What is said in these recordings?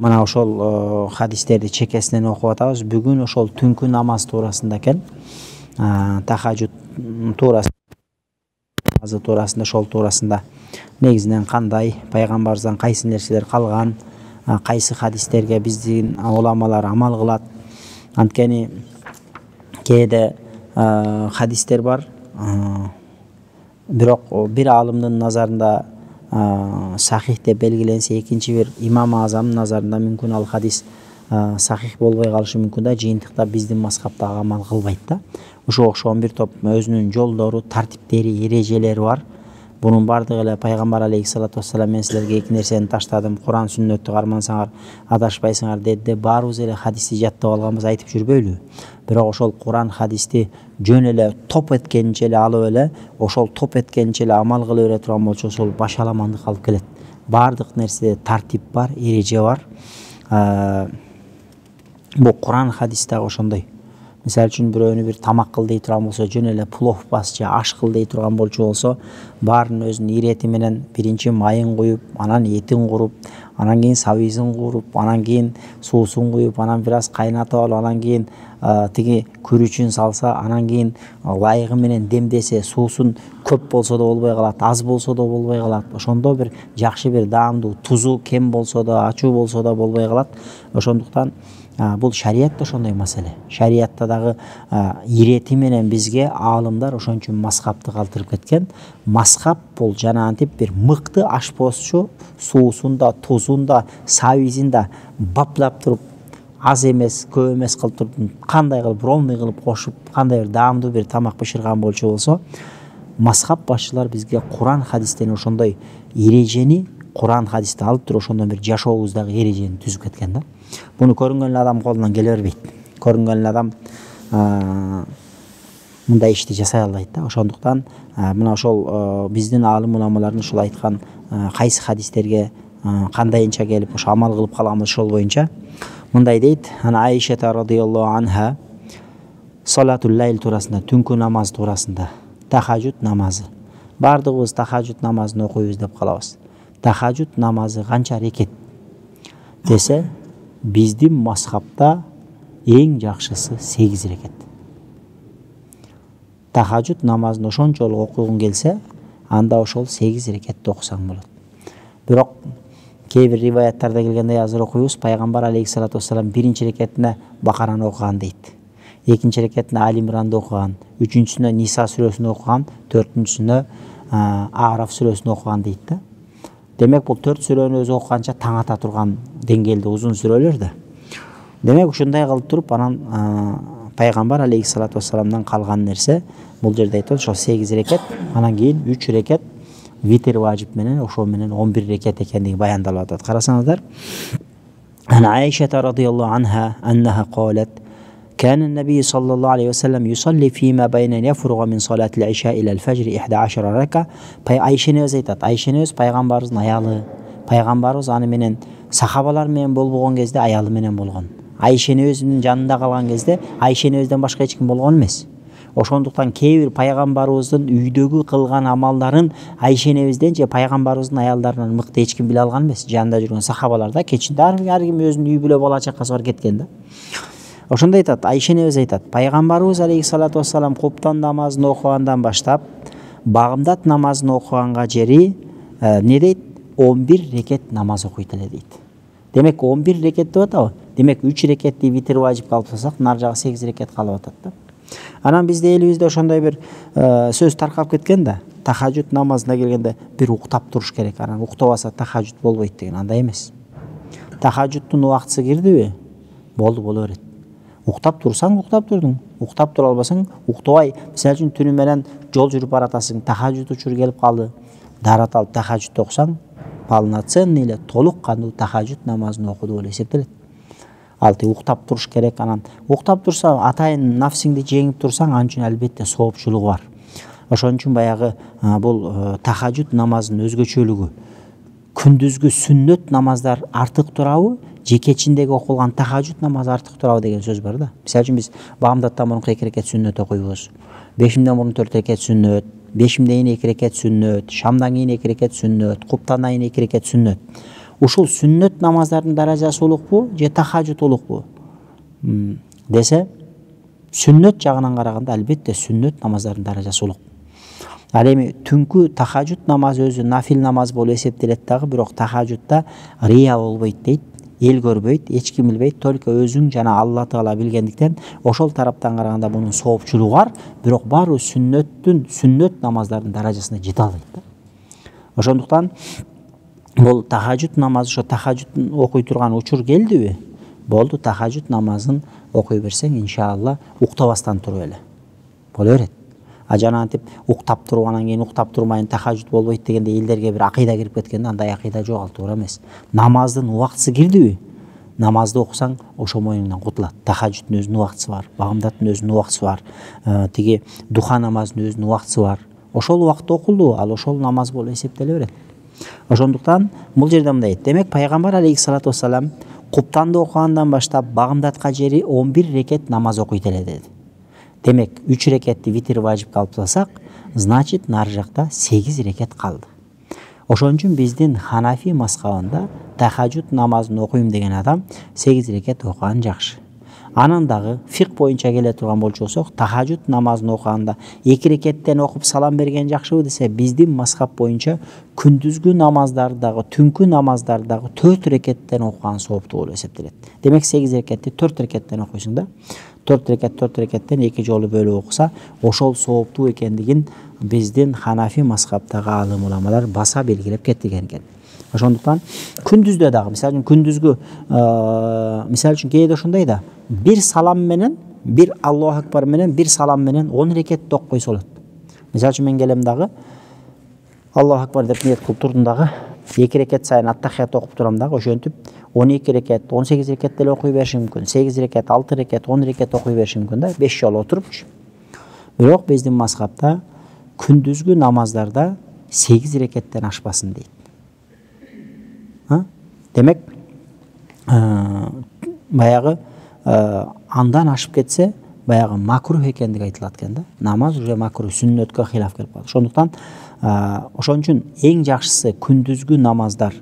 Мына ошол хадистерди чекесинен окуп атабыз. Бүгүн ошол түнкү намаз туурасында экен. Тахажжуд туурасында, ошол туурасында негизинен кандай, пайгамбарыбыздан кайсы нерселер калган, кайсы хадистерге биздин уламалар амал кылат. Анткени кээде хадистер бар, бирок бир алымдын назарында сахих деп белгиленсе, экинчи бир имам азамдын назарында мүмкүн ал хадис сахих болбой калышы мүмкүн да, жыйынтыкта биздин мазхабтагы амал кылбайт да. Ошого окшогон бир топ өзүнүн жолдору, тартиптери, эрежелери бар. Bunun bardыгы эле пайгамбар алейхиссалату вассалам мен силерге эки нерсени таштадым, Куран сүннөттү кармансаңар адашпайсыңар деди. Баарыбыз эле хадисти жаттап алганбыз, айтып жүрбөйлү. Бирок ошол Куран хадисти жөн эле топ эткенче эле алып эле, ошол топ эткенче эле амал кыла бере турган болчу, ошол башаламандык алып келет. Бардык нерседе тартип бар, эреже бар. Бул Куран хадисте ошондой. Мисалы үчүн бирөөнү бир тамак кыл дей турган болсо, жөн эле плов бас же аш кыл дей турган болчу болсо, баарынын өзүнүн ирети менен биринчи майын куюп, анан этин куруп, анан кийин сабизин куруп, анан кийин суусун куюп, анан бир аз кайнатып алып, анан кийин тиги күрүчүн салса, анан кийин ылайыгы менен демдесе, суусун көп болсо да болбой калат, аз болсо да болбой калат. Ошондо бир жакшы бир даамдуу, тузу кем болсо да, ачуу болсо да болбой калат. Ошондуктан бул шариятта ошондой маселе. Шариятта дагы ирети менен бизге аалымдар ошон үчүн мазхабты калтырып кеткен. Мазхаб бул жана антип бир мыкты ашпозчу суусун да, тузун да, сабизин да баплап туруп, аз эмес, көп эмес кылып туруп, кандай кылып ровный кылып кошуп, кандай бир даамдуу бир тамак бышырган болчу болсо, мазхаб башчылар бизге Куран хадистен ошондой эрежени, Куран хадисти алып туруп ошондон бир жашообуздагы эрежени түзүп кеткен да. Буну көрүнгөн адам колунан келе бербейт. Көрүнгөн адам мындай ишти жасай албайт да. Ошондуктан мына ошол биздин аалым уламалардын ушул айткан кайсы хадистерге кандайынча келип ошо амал кылып калганбыз, ошол боюнча мындай дейт. Ана Айша радhiyallahu анха салатул лайл туурасында, түнкү намаз туурасында, тахажжуд намазы. Бардыгыбыз тахажжуд намазын окуйбуз деп калабыз. Тахажжуд намазы канча рекет десе, биздин мазхабта эң жакшысы 8 рекет. Тахажжуд намазын ошончолук окугуң келсе, анда ошол 8 рекетти окусаң болот. Бирок кээ бир риваяттарда келгендей азыр окуйбуз, пайгамбар алейхиссалату вассалам биринчи рекетине Бакараны окуган дейт. Экинчи рекетине Али Имранды окуган, үчүнчүсүнө Ниса сүрөсүн окуган, төртүнчүсүнө Араф сүрөсүн окуган дейт да. Демек бул 4 сүрөнү өзү окуганча таң ата турган деңгээлде узун сүрөлөр да. Демек ушундай кылып туруп, анан пайгамбар алейхиссалату вассаламдан калган нерсе бул жерде айтат, ошо 8 рекет, анан кийин 3 рекет витр важип менен, ошол менен 11 рекет экендиги баяндалып атат. Карасаңыздар, ана Айша радhiyallahu анха аннаха قالت كان النبي صلى الله عليه وسلم يصلي فيما بين أن يفرغ من صلاة العشاء إلى الفجر 11 ركعة. Айшени өз айтат. Айшени өз пайгамбарыбыздын аялы. Пайгамбарыбыз аны менен сахабалар менен болбогон кезде аялы менен болгон. Айшени өзүнүн жанында калган кезде Айшени өздөн башка эч ким болгон эмес. Ошондуктан кээ бир пайгамбарыбыздын үйдөгү кылган амалдарын Айшенебизден же пайгамбарыбыздын аялдарынан мыкты эч ким биле алган эмес. Жанында жүргөн сахабалар да кечинде ар ким өзүнүн үй бүлө бала чакасы бар кеткен да. Ошондой айтат, Айшенебиз айтат, пайгамбарыбыз алейхиссалату вассалам куптан намазын окугандан баштап багымдат намазын окуганга жери не дейт? 11 рекет намаз окуйт эле дейт. Демек 11 рекет деп атабы? Демек 3 рекетти витр важип калып атсак, нар жагы 8 рекет калып атат да. Анан бизде элибизде ошондой бир сөз таркап кеткен да. Тахажжуд намазына келгенде бир уктап туруш керек. Анан уктабаса тахажжуд болбойт деген, андай эмес. Тахажжудтун убактысы кирдиби? Болду, боло берет. Уктап турсаң, уктап турдуң. Уктап тура албасаң, уктабай, мисалы үчүн түнү менен жол жүрүп баратасың, тахажжуд учур келип калды. Дарат алып тахажжуд окусаң, полноценный эле толук кандуу тахажжуд намазын окуду болуп эсептелет. Ал уктап туруш керек. Анан уктап турса, атайын нафсиңди жеңип турсаң, анын үчүн албетте соопчулугу бар. Ошон үчүн баягы бул тахажжуд намазынын өзгөчөлүгү. Күндүзгү сүннөт намаздар артык турабы? Же кечиндеги окулган тахажжуд намазы артык турабы деген сөз бар да. Мисалы үчүн биз багымдаттан мурун 2 рекет сүннөт окуйбуз. Бешимден мурун 4 рекет сүннөт, бешимден кийин 2 рекет сүннөт, шамдан кийин 2 рекет сүннөт, куптандан кийин 2 рекет сүннөт. ушул сүннөт намаздардын даражасы улукпу же тахажжуд улукпу десе, сүннөт жагынан караганда албетте сүннөт намаздардын даражасы улук. Ал эми түнкү тахажжуд намазы өзү нафил намаз болуп эсептелет дагы, бирок тахажжудда рия болбойт дейт, эл көрбөйт, эч ким билбейт, только өзүң жана Алла Таала билгендиктен ошол тараптан караганда мунун соопчулугу бар, бирок баары сүннөт намаздардын даражасына жете албайт да. Ошондуктан бул тахажжуд намазы, ошо тахажжуд окуй турган учур келдиби? Болду, тахажжуд намазын окуй берсең, иншалла уктабастан туруп эле боло берет. А жанагынтип уктап туруп анан кийин уктап турмайын тахажжуд болбойт дегенде элдерге бир акыйда кирип кеткенде, андай акыйда жок, ал туура эмес. Намаздын убактысы кирдиби? Намазды окусаң ошо моюңдан кутулат. Тахажжуддун өзүнүн убактысы бар, багымдаттын өзүнүн убактысы бар, тиги духа намазынын өзүнүн убактысы бар. Ошол убакытта окулду, ал ошол намаз болуп эсептеле берет. Ошондуктан бул жерде мындай дейт. Демек пайгамбар алейхиссалату вассалам куптанды окугандан баштап багымдатка жери 11 рекет намаз окуйт эле деди. Демек 3 рекетти витир важипке алып тасак, значит нары жакта 8 рекет калды. Ошон үчүн биздин Ханафи мазхабында тахажжуд намазын окуйм деген адам 8 рекет окуган жакшы. Анан дагы фик боюнча келе турган болсок, тахажжуд намазын окуганда 2 рекеттен окуп салам берген жакшыбы десе, биздин мазхаб боюнча күндүзгү намаздардагы, түнкү намаздардагы 4 рекеттен окуган сооптуу болуп эсептелет. Демек 8 рекетти 4 рекеттен окуйсуң да. 4 рекеттен 2 жолу бөлүп окуса, ошол сооптуу экендигин биздин Ханафи мазхабтагы алым уламалар баса белгилеп кеткен экен. Ошондуктан күндүздө дагы, мисалы үчүн күндүзгү, мисалы үчүн кээде ошондой да, бир салам менен, бир Аллаху акбар менен, бир салам менен 10 рекетти окуй болот. Мисалы үчүн мен келем дагы Аллаху акбар деп ниет кылып турдум дагы, 2 рекет сайын аттахият окуп турам дагы, ошентип 12 рекет, 18 рекет деле окуй беришим мүмкүн. 8 рекет, 6 рекет, 10 рекет окуй беришим мүмкүн да, 5 жолу отурупчу. Бирок биздин мазхабта күндүзгү намаздарда 8 рекеттен ашпасын дейт. Демек, баягы андан ашып кетсе, баягы макрух экендиги айтылат экен да. Намаз уже макрух, сүннөткө хилаф келип калат. Ошондуктан ошон үчүн эң жакшысы күндүзгү намаздар,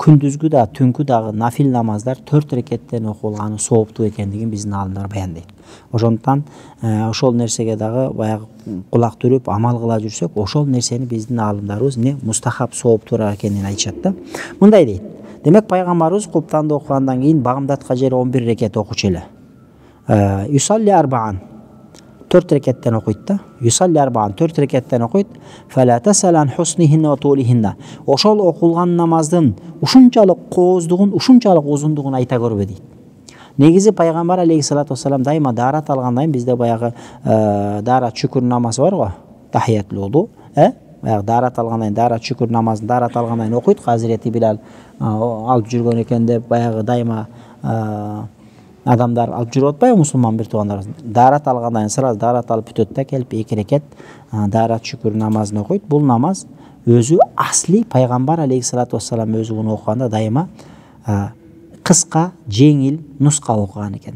күндүзгү да, түнкү дагы нафил намаздар 4 рекеттен окулганы сооптуу экендигин биздин аалымдар баяндайт. Ошондуктан ошол нерсеге дагы баягы кулак түрүп амал кыла жүрсөк, ошол нерсени биздин аалымдарыбыз мустахаб сооптуураак экенин айтышат да. Мындай дейт. Демек пайгамбарыбыз куптанды окугандан кийин багымдатка жери 11 рекет окучу эле. Юсалли арбаан 4 рекеттен окуйт да. Юсалли арбаан 4 рекеттен окуйт. Фала тасалан хуснихинна ва тулихинна. Ошол окулган намаздын ушунчалык кооздугун, ушунчалык узундугун айта көрбө дейт. Негизи пайгамбар алейхиссалату вассалам дайыма даарат алгандан бизде баягы даарат шүкүр намазы бар го, тахиятул вуду, баягы даарат алгандан даарат шүкүр намазын даарат алгандан окуйт. Хазирети Билал алып жүргөн экен деп баягы дайыма адамдар алып жүрүп атпайбы, мусулман бир туугандар. Даарат алгандан сразу даарат алып бүтөт да, келип 2 рекет даарат шүкүр намазын окуйт. Бул намаз өзү асли пайгамбар алейхиссалату вассалам өзү муну окуганда дайыма кыска, жеңил нуска окуган экен.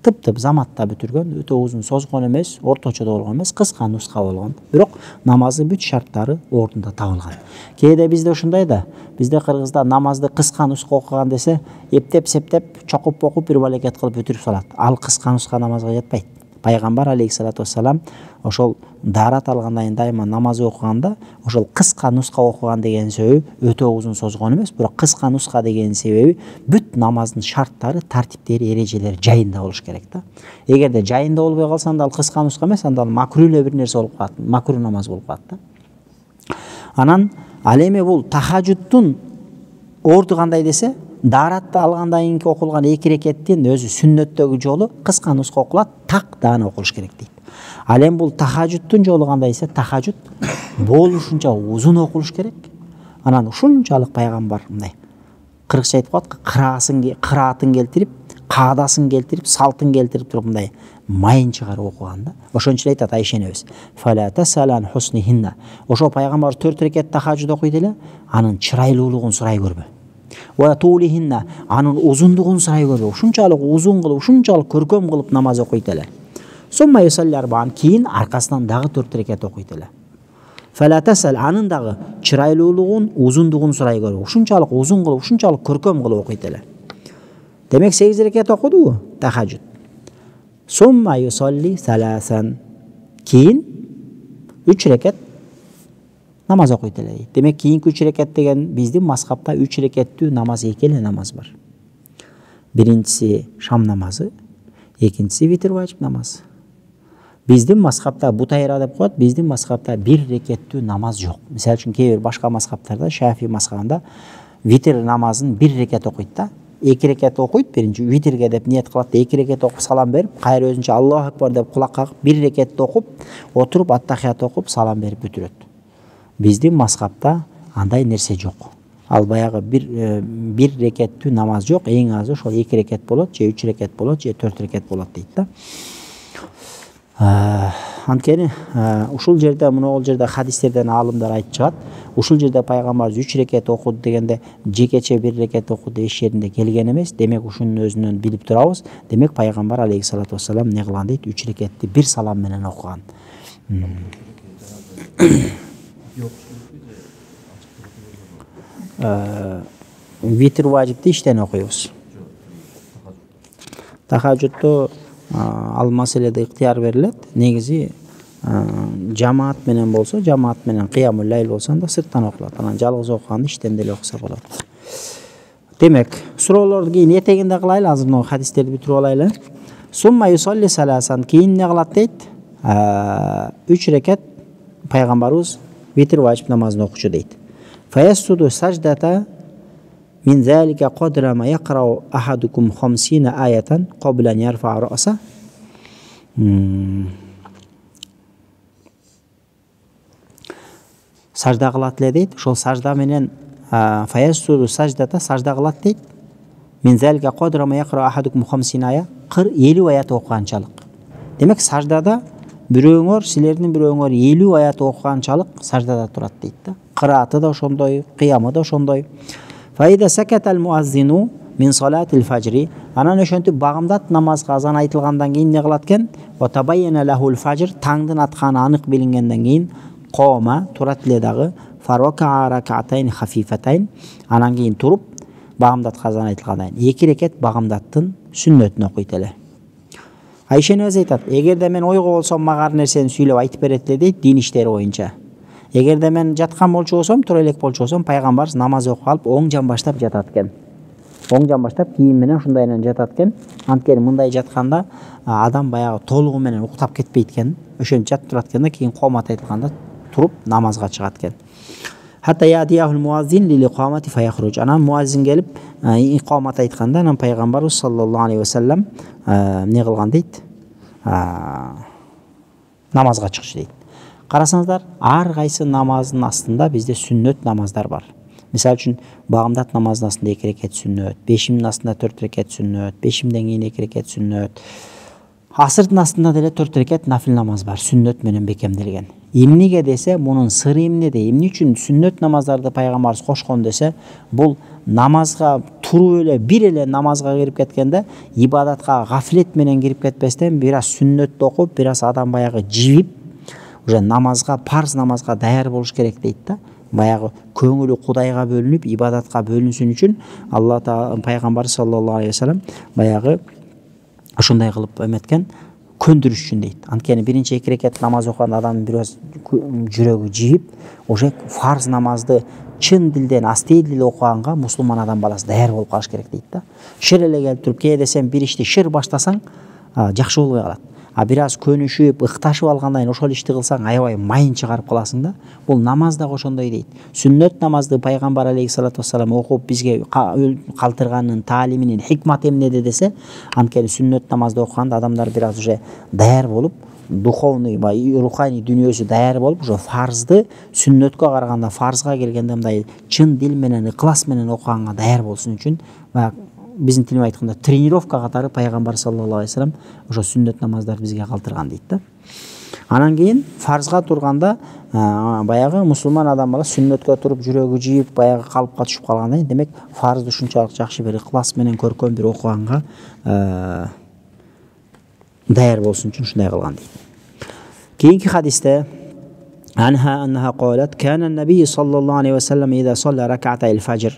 Тып-тып заматта бүтүргөн, өтө узун созгон эмес, орточо да болгон эмес, кыска нуска болгон. Бирок намаздын бүт шарттары ордунда табылган. Кээде бизде ушундай да, бизде Кыргызда намазды кыска нуска окуган десе, эптеп-септеп, чокуп окуп бир балекет кылып бүтүрүп салат. Ал кыска нуска намазга жатпайт. Пайгамбар алейхиссалату вассалам ошол даарат алгандан дайыма намаз окуганда ошол кыска нуска окуган деген себеби өтө узун созгон эмес, бирок кыска нуска деген себеби бүт намаздын шарттары, тартиптери, эрежелери жайында болуш керек да. Эгерде жайында болбой калса, анда ал кыска нуска эмес, анда ал макрух эле бир нерсе болуп калат, макрух намаз болуп калат да. Анан ал эми бул тахажжуддун орду кандай десе, дааратты алгандан кийинки окулган 2 рекеттин өзү сүннөттөгү жолу кыска нуска окулат, так даана окулуш керек дейт. Ал эми бул тахажжуддун жолу кандай десе, тахажжуд болушунча узун окулуш керек. Анан ушунчалык пайгамбар мындай кыргызча айтып коет, кыраатын келтирип, каадасын келтирип, салтын келтирип туруп мындай майын чыгарып окуган да. Ошон үчүн айтат Айша энебиз, фала тасалан хуснихинна. Ошо пайгамбар 4 рекет тахажжуд окуйт эле, анын чырайлуулугун сурай көрбө. Ва тулихинна, анын узундугун сурай көрбө. Ушунчалык узун кылып, ушунчалык көркөм кылып намаз окуйт эле. Сумма юсалли арбаан, кийин аркасынан дагы 4 рекет окуйт эле. Фала тасал, анын дагы чырайлуулугун, узундугун сурай көр. Ушунчалык узун кылып, ушунчалык көркөм кылып окуйт эле. Демек 8 рекет окудубу тахажжуд. Сумма юсалли саласан. Кийин 3 рекет намаз окуйт эле дейт. Демек кийинки 3 рекет деген биздин мазхабта 3 рекеттүү намаз эки эле намаз бар. Биринчиси шам намазы, экинчиси витр важип намаз. Биздин мазхабта бутайра деп коет, биздин мазхабта 1 рекеттүү намаз жок. Мисалы үчүн кээ бир башка мазхабтарда, Шафи мазхабында витр намазын 1 рекет окуйт да. 2 рекет окуйт, биринчи витрге деп ниет кылат, 2 рекет окуп салам берип, кайра өзүнчө Аллаху акбар деп кулак кагып, 1 рекетти окуп, отуруп аттахият окуп, салам берип бүтүрөт. Биздин мазхабта андай нерсе жок. Ал баягы бир рекеттүү намаз жок, эң азы ошол 2 рекет болот, же 3 рекет болот, же 4 рекет болот дейт да. Анткени ушул жерде, могул жерде хадистерден аалымдар айтып чыгат. Ушул жерде пайгамбарыбыз 3 рекет окуду дегенде жекече 1 рекет окуду эч жеринде келген эмес. Демек ушунун өзүнөн билип турабыз. Демек пайгамбар алейхиссалату вассалам не кылган дейт? 3 рекетти бир салам менен окуган. Витр важипти иштен окуйбуз. Тахажжудту ал маселеде ыктыяр берилет. Негизи жамаат менен болсо, жамаат менен кыямул лайл болсо анда сырттан окулат. Анан жалгыз окуганды иштен деле окуса болот. Демек, суроолорду кийин этегинде кылайлы, азыр могу хадистерди бүтүрүп алайлы. Сумма юсалли саласан, кийин не кылат дейт? 3 рекет пайгамбарыбыз витр важип намазын окучу дейт. Фаяссуду саждата min zalika qadra ma yaqra'u ahadukum 50 ayatan qabla an yarfa'a ra'sa. Sajda kılat deyit. Ошол сажда менен фаяссуду саждата сажда кылат дейт. Min zalika qadra ma yaqra'u ahadukum 50 aya 50 аят окуганчалык. Демек саждада бирөөңөр, силердин бирөөңөр 50 аят окуганчалык саждада турат дейт да. Кырааты да ошондой, кыямы да ошондой. Фаида сакатал муаззину мин салатил фажри. Анан ошентип багымдат намазга азан айтылгандан кийин не кылат экен? Ва табайяна лахул фажр, таңдын атканы анык билингенден кийин кома турат эле дагы фарака ракатайн хафифатайн. Анан кийин туруп багымдатка азан айтылгандан кийин 2 рекет багымдаттын сүннөтүн окуйт эле. Айшен өзү айтат: "Эгерде мен ойго болсом мага ар нерсени сүйлөп айтып берет эле" дейт, дин иштери боюнча. Эгерде мен жаткан болчу болсом, тура элек болчу болсом, пайгамбарыбыз намаз окуп алып, оң жан баштап жатат экен. Оң жан баштап кийим менен ушундай менен жатат экен. Анткени мындай жатканда адам баягы толугу менен уктап кетпейт экен. Ошентип жатып турат экен да, кийин комат айтылганда туруп намазга чыгат экен. Hatta yadiyahul muazzin lil iqamati fayahruj. Анан муаззин келип икамат айтканда, анан пайгамбарыбыз саллаллаху алейхи ва саллям не кылган дейт? Намазга чыкчу дейт. Карасаңыздар, ар кайсы намаздын астында бизде сүннөт намаздар бар. Мисалы үчүн багымдат намазынын астында 2 рекет сүннөт, бешимдин астында 4 рекет сүннөт, бешимден кийин 2 рекет сүннөт. Асырдын астында деле 4 рекет нафил намаз бар, сүннөт менен бекемделген. Эмнеге десе, мунун сыры эмнеде? Эмне үчүн сүннөт намаздарды пайгамбарыбыз кошкон десе, бул намазга туруп эле бир эле намазга кирип кеткенде, ибадатка гафлет менен кирип кетпестен, бир аз сүннөттү окуп, бир аз адам баягы жибип, уже намазга, парз намазга даяр болуш керек дейт да. Баягы көңүлү Кудайга бөлүнүп, ибадатка бөлүнсүн үчүн Алла Таала пайгамбар саллаллаху алейхи ва саллям баягы ошондой кылып эметкен, көндүрүш үчүн дейт. Анткени биринчи 2 рекет намаз окуганда адамдын бир аз жүрөгү жибип, уже фарз намазды чын дилден, астей эле окуганга мусулман адам баласы даяр болуп калыш керек дейт да. Шыр эле келип туруп, кээде сен бир ишти шыр баштасаң, жакшы болбой калат. Бир аз көнүшүп, ыкташып алгандан кийин ошол ишти кылсаң, аябай майын чыгарып каласың да. Бул намаз да ошондой дейт. Сүннөт намазды пайгамбар алейхиссалату вассалам окуп бизге калтырганын, таалиминин хикматы эмнеде десе, анткени сүннөт намазды окуганда адамдар бир аз уже даяр болуп, духовный, руханий дүйнөсү даяр болуп, ошо фарзды сүннөткө караганда фарзга келгенде мындай чын дил менен, ыклас менен окуганга даяр болсун үчүн, биздин тилмен айтканда тренировка катары пайгамбар саллаллаху алейхи ва саллям ошо сүннөт намаздар бизге калтырган дейт да. Анан кийин фарзга турганда баягы мусулман адам бала сүннөткө туруп жүрөгү жийип, баягы калыпка түшүп калганда, демек фарзды ушунчалык жакшы бир ыклас менен көркөм бир окуганга даяр болсун үчүн ушундай кылган дейт. Кийинки хадисте عنها أنها قالت كان النبي صلى الله عليه وسلم إذا صلى ركعتي الفجر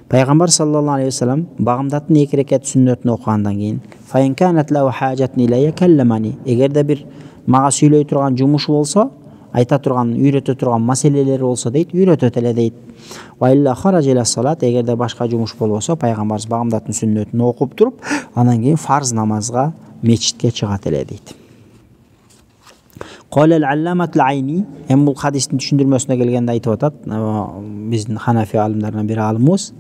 Пайғамбар саллаллаху алейхи вассалам бағымдаттың 2 рекет сүннетін оқығандан кейін фаин канат лау хажатун илайя калламани, егерде бір маға сөйлей тұрған жұмышы болса, айта тұрған, үйрете тұрған мәселелері болса дейді, үйрететеле дейді. Ва илля хаража иля салат, егерде башқа жұмыш болса, пайғамбар бағымдаттың сүннетін оқып тұрып, анан кейін фарз намазға мешітке шығат еле дейді. Qala al-allamat al-ayni, hem bu hadistin düşündürmesine gelgende ayet atat, bizden Hanafi alimlerinden biri alımız.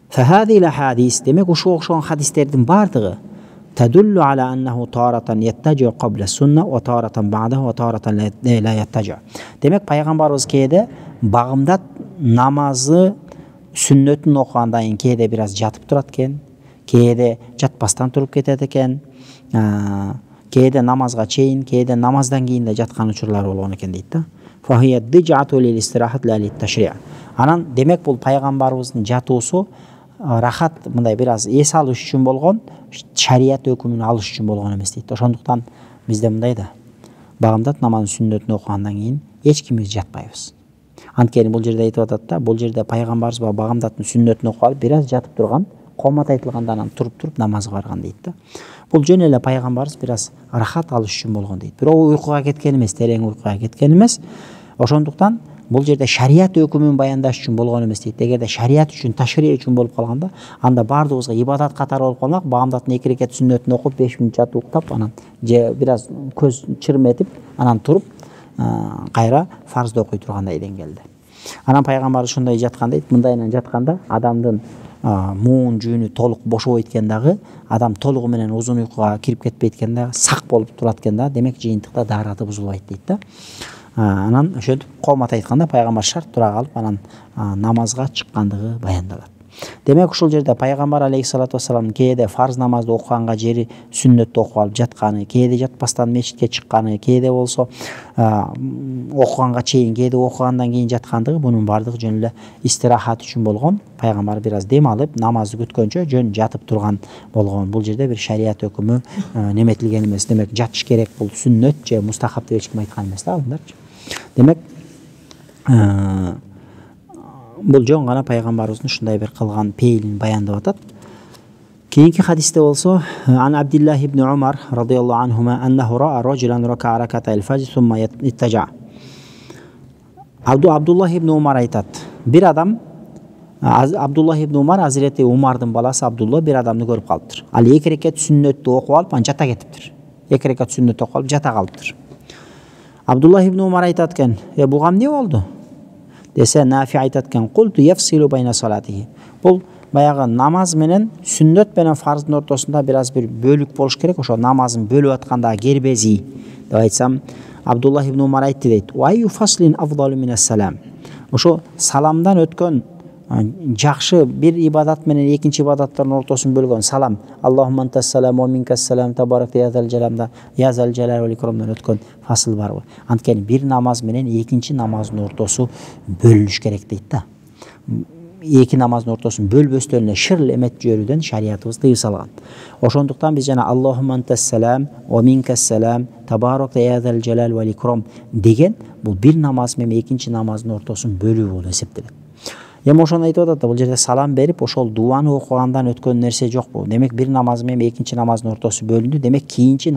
Fahadil hadis, demek şu okşan hadislerden bardığı tedullu ala annahu taratan yettaci'u qabla sunna ve taratan ba'dahu ve taratan la yettaci'u. Demek Peygamberimiz keyde bağımdat namazı sünnetin okuğandan keyde biraz jatıp turatken, keyde jatpastan turup ketedeken, keyde namazga çeyin, keyde namazdan keyin de jatkan uçurlar bolğon eken deydi da. Fahiya dij'atu lil istirahat la lit tashri'. Anan demek bul Peygamberimizin jatuusu rahat, mындай biraz es alış üçün bolğon, şariat hökümünü alış üçün bolğon emes deydi. Ошондуктан bizde mындай da bağımdat namazın sünnetini okuğandan keyin hiç kimimiz jatpayбыз. Анткени бул жерде айтып атат да, бул жерде Пайгамбарыбыз багымдаттын сүннетин окуп алып, бир аз жатып турган, комат айтылганда анан туруп намазга барган дейт да. Бул жөн эле Пайгамбарыбыз бир аз рахат алыш үчүн болгон дейт. Бирок уйкуга кеткен эмес, терең уйкуга кеткен эмес. Ошондуктан бул жерде шариат өкүмүн баяндаш үчүн болгон эмес дейт. Эгерде шариат үчүн, ташрий үчүн болуп калганда, анда бардыгыбызга ибадат катары болуп калмак, багымдаттын 2 рекет сүннетин окуп 5 мүнөт жатып уктап, анан же бир аз көз чырметип, анан туруп кайра фарзды окуй тургандай деңгээлде. Анан Пайгамбар ушундай жатканда дейт, мындайынан жатканда адамдын муун жүүнү толук бошобойт экен дагы, адам толугу менен узун уйкуга кирип кетпейт экен да, сак болуп турат экен да, демек жыйынтыкта даараты бузулбайт дейт да. Анан ошентип комат айтканда Пайгамбар шарт тура калып, анан намазга чыккандыгы баяндалат. Демек ушул жерде Пайгамбар алейхиссалату вассалам кээде фарз намазды окуганга жери сүннөттү окуп алып жатканы, кээде жатпастан мешитке чыкканы, кээде болсо окуганга чейин, кээде окугандан кийин жаткандыгы, бунун бардыгы жөн эле истирахат үчүн болгон. Пайгамбар бир аз дем алып, намазды күткөнчө жөн жатып турган болгон. Бул жерде бир шариат өкүмү неметилген эмес. Демек жатыш керек, бул сүннөт же мустахаб деп эч ким айткан эмес да, алымдарчы. Демек бул жөн гана Пайгамбарыбыздын ушундай бир кылган пейилин баяндап атат. Кийинки хадисте болсо, ан Абдуллах ибн Умар радıyallahu anhuma annahu ra'a rajulan raka'a rak'atay al-fajr thumma ittaja. Абдуллах ибн Умар айтат. Бир адам, Абдуллах ибн Умар Hazreti Умардын баласы Абдулла бир адамды көрүп калыптыр. Ал 2 рекет сүннөттү окуп алып, ан жата кетиптир. 2 рекет сүннөттү окуп алып жата калыптыр. Абдуллах ибн Умар айтат экен, буга эмне болду? Dese Nafi aytatken qultu yafsilu bayna salatihi. Bul баягы намаз менен сүннөт менен фарздын ортосунда бир аз бир бөлүк болуш керек. Ошо намазын бөлүп атканда кербези деп айтсам, Абдуллах ибн Умар айтты дейт. Ва юфаслин афдалу минас салам. Ошо саламдан өткөн жакшы бир ибадат менен экинчи ибадаттардын ортосун бөлгөн салам. Аллахумма антас салам ва минкас салам табарак я зал жаламда я зал жалал вал икрамдан өткөн фасыл барбы. Анткени бир намаз менен экинчи намаздын ортосу бөлүнүш керек дейт да. Эки намаздын ортосун бөлбөстөн эле ширл эмет жөрүдөн шариятыбыз тыйып салган. Ошондуктан биз жана Аллахумма антас салам ва минкас салам табарак я зал жалал вал икрам деген бул бир намаз менен экинчи намаздын ортосун бөлүү болуп эсептелет. Эми ошону айтып атат да, бул жерде салам берип, ошол дуаны окугандан өткөн нерсе жокпу. Демек бир намаз менен экинчи намаздын ортосу бөлүндү. Демек кийинки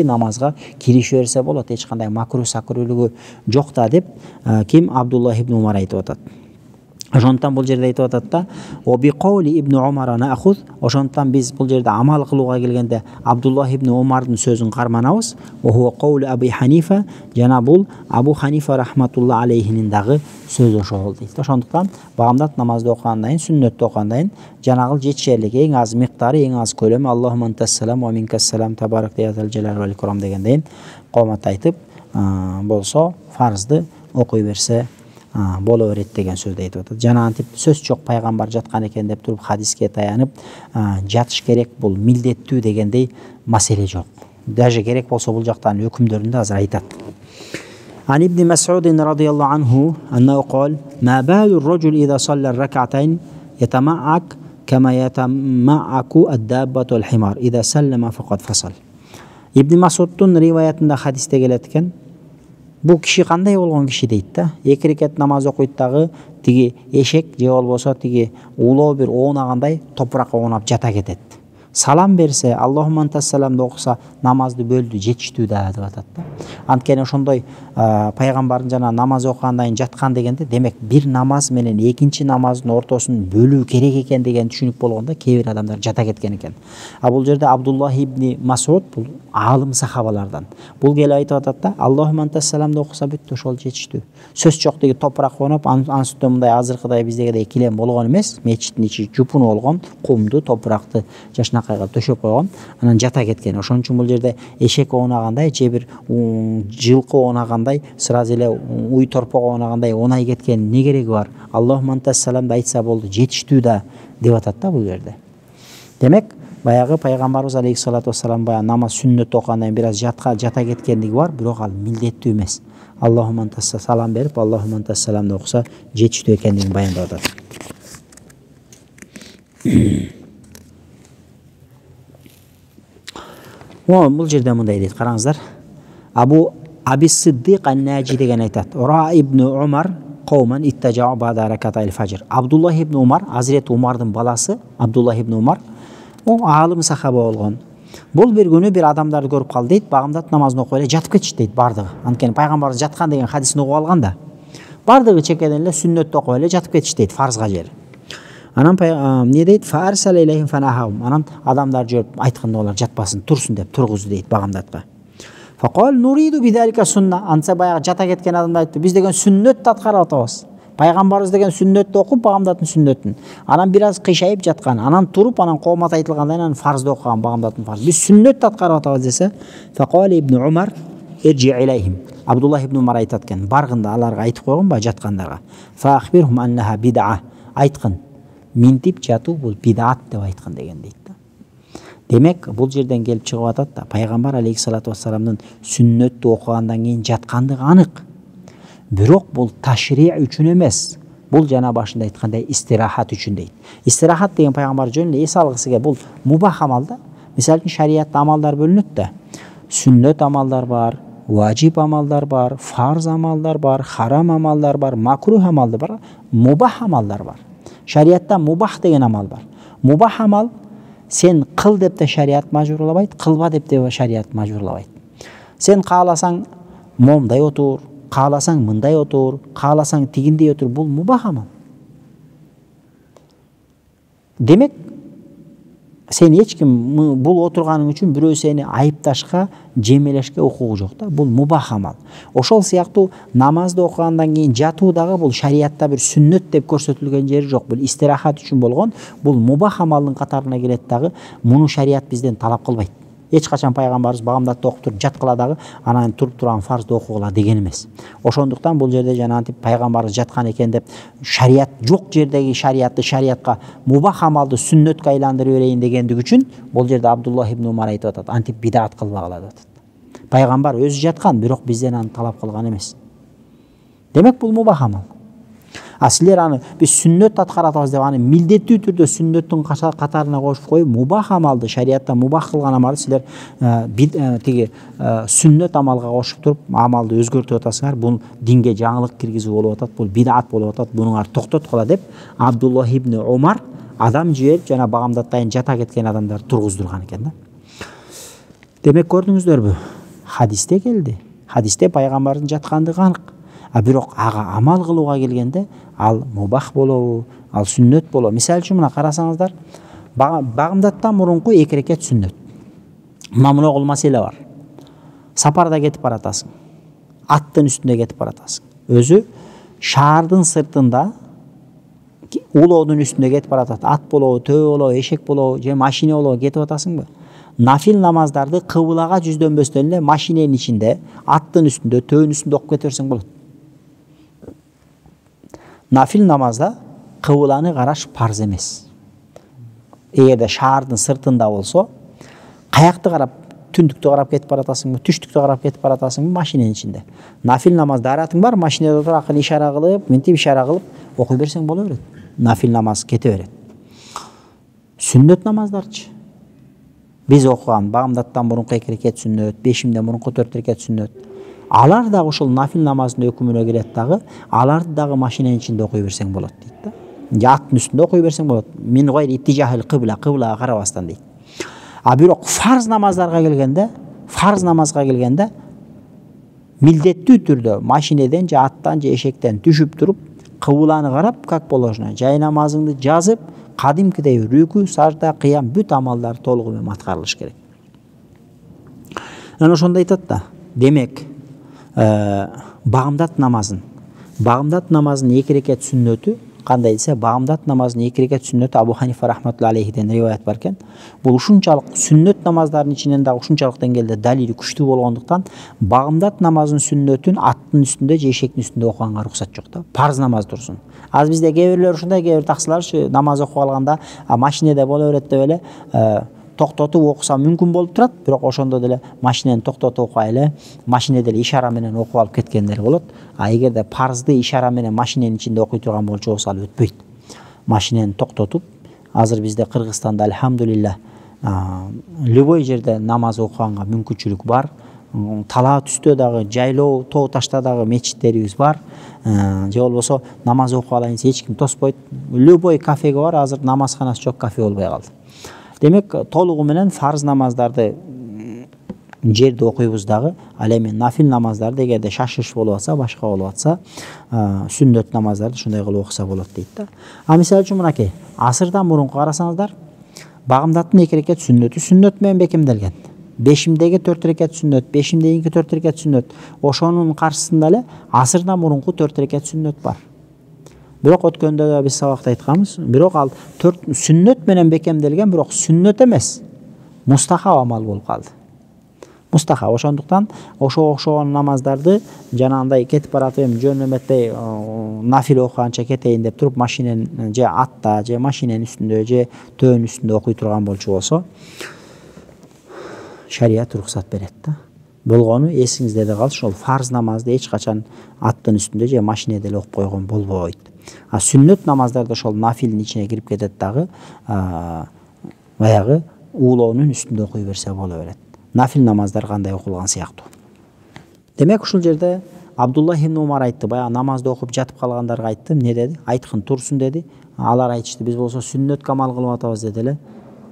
намазга кирише берсе болот. Эч кандай макруh сакрүүлүгү жок да деп ким Абдуллах ибн Умар айтып атат. Ошондуктан бул жерде айтып атат да, "Оби каули ибн Умар наахуз", ошондуктан биз бул жерде амал кылууга келгенде Абдуллах ибн Умардын сөзүн карманабыз. "Ва хува каули Аби Ханифа", жана бул Абу Ханифа рахматулла алейхинин дагы сөзү ошол дейт. Ошондуктан багымдат намазды окугандан кийин, сүннөттү окугандан кийин жанагыл жетишерлик эң аз миктары, эң аз көлөмү Аллахумма антас салам ва минкас салам табарак я зал жалал вал икрам дегенден комат айтып болсо фарзды окуй берсе боло берет деген сөздү айтып атат. Жана антип сөз жок, Пайгамбар жаткан экен деп туруп хадиске таянып жатыш керек, бул милдеттүү дегендей маселе жок. Даже керек болсо бул жактан өкүмдөрүндө азыр айтат. Ан ибн Мас'уд радıyallahu anhu annahu qala ma balu ar-rajul idha salla ar-rak'atayn yatama'ak kama yatama'aku ad-dabbatu al-himar idha sallama faqad fasal. İbn Mas'ud'un rivayetinde hadiste gelet eкен, Бул киши кандай болгон киши дейт да. 2 рекет намаз окуйт дагы тиги эшек же болбосо тиги улоо бир оонагандай топуракка оонап жата кетет. Салам берсе, Аллахумма антас саламды окуса, намазды бөлдү, жетиштүү да деп атат да. Анткени ошондой пайгамбардын жана намаз окугандан кийин жаткан дегенде, демек бир намаз менен экинчи намаздын ортосун бөлүү керек экен деген түшүнүк болгондо кээ бир адамдар жата кеткен экен. А бул жерде Абдуллах ибн Масуд бул аалым сахабалардан. Бул келип айтып атат да, Аллахумма антас саламды окуса бүттү, ошол жетиштүү. Сөз жок деги топурак конуп, ансыттан мындай азыркыдай биздегидей килем болгон эмес, мечиттин ичи жупуну болгон, кумду, топуракты жашнакайга төшөп койгон, анан жата кеткен. Ошон үчүн бул жерде эшек оонагандай же бир жылкы оонагандай, сразу эле уй торпок оонагандай оонай кеткен эмне кереги бар? Аллахумма антас саламды айтса болду, жетиштүү да деп атат да бул жерде. Демек, баягы пайгамбарыбыз алейхиссалату вассалам баягы намаз сүннөт окугандан бир аз жата кеткендиги бар, бирок ал милдеттүү эмес. Аллахумма антас салам берип, Аллахумма антас саламды окуса жетиштүү экендигин баяндап атат. Бул жерде мындай дейт, караңыздар. Аби Сиддик ан-Наджи деген айтат. Ра ибн Умар qawman ittaja'u ba'da rakatayil fajr. Abdullah ibn Umar, Hazreti Umar'dın balası Abdullah ibn Umar, o alim sahaba болгон. Бул бир күнү бир адамдарды көрүп калды дейт, багымдат намазын окуп эле жатып кетишти дейт бардыгы. Анткени пайгамбарыбыз жаткан деген хадисин окуп алган да. Бардыгы чекеден эле сүннөттү окуп эле жатып кетишти дейт, фарзга жери. Анан эмне дейт? Фарсал илейхим фанахум. Анан адамдар жүрүп айтканда олар жатпасын, турсун деп тургузду дейт багымдатка. Фақал нуриду бидалика сунна. Антса баягы жата кеткен адамдар айтты, биз деген сүннөттү аткарып атабыз. Пайгамбарыбыз деген сүннөттү окуп, багымдаттын сүннөтүн. Анан бир аз кыйшайып жаткан, анан туруп, анан коомат айтылгандан анан фарзды окуган, багымдаттын фарз. Биз сүннөттү аткарып атабыз десе, фақал ибн Умар иржи илейхим. Абдуллах ибн Умар айтат экен, баргында аларга айтып койгонбу жаткандарга. Фахбирхум аннаха бид'a. Айткын, минтип жатуу бул бид'ат деп айткын деген дейт. Демек, бул жерден келип чыгып атат да, пайгамбар алейхиссалату вассаламдын сүннөттү окугандан кийин жаткандыгы анык. Бирок бул ташри үчүн эмес. Бул жана башында айткандай истирахат үчүн дейт. Истирахат деген пайгамбар жөн эле эс алгысыга бул мубах амал да. Мисалы үчүн шариатта амалдар бөлүнөт да. Сүннөт амалдар бар, важип амалдар бар, фарз амалдар бар, харам амалдар бар, макрух амалдар бар, мубах амалдар бар. Шариатта мубах деген амал бар. Мубах амал сен кыл деп те шариат мажбурлабайт, кылба деп те шариат мажбурлабайт. Сен кааласаң момдай отур, кааласаң мындай отур, кааласаң тигиндей отур, бул мубах амал. Демек, сен эч ким бул отурганың үчүн бирөө сени айыпташка, жемелешке укугу жок да. Бул мубах амал. Ошол сыяктуу намазды окугандан кийин жатуу дагы бул шариатта бир сүннөт деп көрсөтүлгөн жери жок. Бул истирахат үчүн болгон, бул мубах амалдын катарына кирет дагы. Муну шариат бизден талап кылбайт. Эч качан пайгамбарыбыз багымдатты окуп туруп жаткыла дагы, анан туруп турган фарзды окугула деген эмес. Ошондуктан бул жерде жана антип пайгамбарыбыз жаткан экен деп шариат жок жердеги шариатты шариатка мубах амалды сүннөткө айландырып берейин дегендиги үчүн бул жерде Абдуллах ибн Умар айтып атат, антип бидат кылбагыла деп атат. Пайгамбар өзү жаткан, бирок бизден аны талап кылган эмес. Демек бул мубах амал. А силер аны биз сүннөт аткарып атабыз деп аны милдеттүү түрдө сүннөттүн катарына кошуп коюп, мубах амалды шариатта мубах кылган амалды силер тиги сүннөт амалга кошуп туруп амалды өзгөртүп атасыңар. Бул динге жаңылык киргизүү болуп атат, бул бидат болуп атат. Буnuңар токтоткула деп Абдуллах ибн Умар адам жиберип жана багымдаттайын жата кеткен адамдар тургуздурган экен да. Демек көрдүңүздөрбү? Хадисте келди. Хадисте пайгамбардын жаткандыгы анык. А бирок ага амал кылууга келгенде ал мубах болобу, ал сүннөт болобу. Мисалы үчүн мына карасаңыздар, багымдаттан мурунку 2 рекет сүннөт. Мына кол маселе бар. Сапарда кетип баратасың. Аттын үстүндө кетип баратасың. Өзү шаардын сыртында улоодун үстүндө кетип баратат. Ат болобу, төө болобу, эшек болобу, же машина болобу кетип атасыңбы? Нафил намаздарды кыбылага жүздөнбөстөн эле машиненин ичинде, аттын үстүндө, төөнүн үстүндө окуп кете берсең болот. Нафил намазда кыбыланы караш парз эмес. Эгерде шаардын сыртында болсо, каякты карап, түндүктү карап кетип баратасыңбы, түштүктү карап кетип баратасыңбы машиненин ичинде. Нафил намазда аратың бар, машинада отуруп акын ишара кылып, мынтип ишара кылып окуй берсең боло берет. Нафил намаз кете берет. Сүннөт намаздарчы. Биз окуган багымдаттан мурунку 2 рекет сүннөт, бешимден мурунку 4 рекет сүннөт. алар дагы ошол нафил намаздын өкүмүнө кирет дагы, аларды дагы машиненин ичинде окуй берсең болот дейт да. Же аттын үстүндө окуй берсең болот. Мин гойр иттижахил кыблага карабастан дейт. А бирок фарз намазга келгенде милдеттүү түрдө машинеден же аттан же эшектен түшүп туруп кыбланы карап, как положено жай намазыңды жазып, кадимкидей рүкү, сажда, кыям бүт амалдар толугу менен аткарылыш керек. Анан ошондо айтат да, демек багымдат намазын 2 рекет сүннөтү кандай десе, багымдат намазынын 2 рекет сүннөтү Абу Ханифа рахматуллахи алейхиден риваят бар экен. Бул ушунчалык сүннөт намаздардын ичинен дагы ушунчалык деңгээлде далили күчтүү болгондуктан багымдат намазынын сүннөтүн аттын үстүндө же эшектин үстүндө окуганга уруксат жок да. Парз намаз турсун. Аз бизде кээ бирлер ушундай, кээ бир таксылар намаз окуп алганда машинеде боло берет деп эле токтотуп окуса мүмкүн болуп турат, бирок ошондо деле машинени токтотуп окубай эле машинеде эле ишара менен окуп алып кеткендер болот. А эгерде парзды ишара менен машиненин ичинде окуй турган болчу болсо ал өтпөйт. Машинени токтотуп, азыр бизде Кыргызстанда альхамдулилля любой жерде намаз окуганга мүмкүнчүлүк бар. Талаа түстө дагы, жайлоо, тоо ташта дагы мечиттерибиз бар. Же болбосо намаз окуп алайын десе эч ким тоспойт. Любой кафеге бар, азыр намазканасы жок кафе болбой калды. Демек, толугу менен фарз намаздарды жерде окуйбуз дагы, ал эми нафил намаздарды эгерде шашыш болуп атса, башка болуп атса, сүннөт намаздарды ушундай кылып окуса болот дейт да. А мисалы үчүн мынакей, асырдан мурунку карасаңыздар, багымдаттын 2 рекет сүннөтү сүннөт менен бекемделген. Бешимдеги 4 рекет сүннөт, бешимдеги 4 рекет сүннөт. Ошонун каршысында эле асырдан мурунку 4 рекет сүннөт бар. Бирок өткөндө да биз сабакта айтканбыз, бирок ал 4 сүннөт менен бекемделген, бирок сүннөт эмес, мустахаб амал болуп калды. Мустахаб, ошондуктан ошогон намаздарды жанагындай кетип баратып эми жөн эметпей нафил окуганча кетейин деп туруп машиненин же атта же машиненин үстүндө же төөнүн үстүндө окуй турган болчу болсо шарият уруксат берет да. Болгону эсиңизде да калсын, ошол фарз намазды эч качан аттын үстүндө же машинеде эле окуп койгон болбойт. А сүннөт намаздарды ошол нафилдин ичине кирип кетет дагы, баягы уулоонун үстүндө окуй берсе боло берет. Нафил намаздар кандай окулган сыяктуу. Демек ушул жерде Абдуллах ибн Умар айтты, баягы намазды окуп жатып калгандарга айтты, эмне деди? Айткын турсун деди. Алар айтышты, биз болсо сүннөткө амал кылып атабыз деди эле.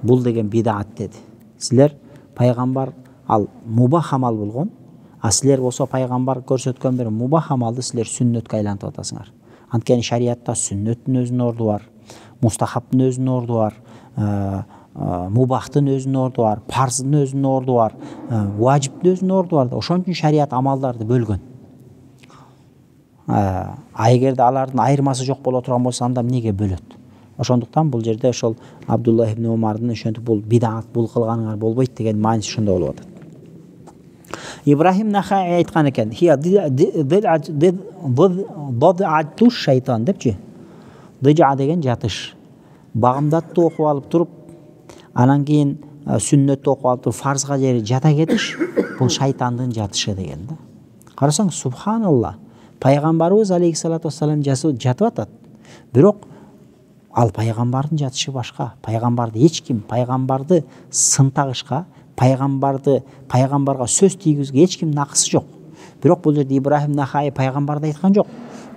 Бул деген бидат деди. Силер пайгамбар ал мубах амал болгон, а силер болсо пайгамбар көрсөткөн бир мубах амалды силер сүннөткө айлантып атасыңар. Анткени шариятта сүннөттүн өзүнүн орду бар, мустахабтын өзүнүн орду бар, мубахтын өзүнүн орду бар, парздын өзүнүн орду бар, важиптин өзүнүн орду бар. Ошон үчүн шарият амалдарды бөлгөн. А эгерде алардын айырмасы жок боло турган болсо, анда эмнеге бөлөт? Ошондуктан бул жерде ошол Абдуллах ибн Умардын ошентип бул бидат, бул кылганыңар болбойт деген мааниси ошондо болуп атат. Ибрахим Нахаи айткан экен, хия дад'ату шайтан депчи. Дыжа деген жатыш. Багымдатты окуп алып туруп, анан кийин сүннөттү окуп алып туруп фарзга жери жата кетиш, бул шайтандын жатышы деген да. Карасаң, субханалла, пайгамбарыбыз алейхиссалату вассалам жатып атат. Бирок ал пайгамбардын жатышы башка. Пайгамбарды эч ким пайгамбарды сынтагышка, пайгамбарга сөз тийгизге эч ким накысы жок. Бирок бул жерде Ибрахим Нахаи пайгамбарды айткан жок.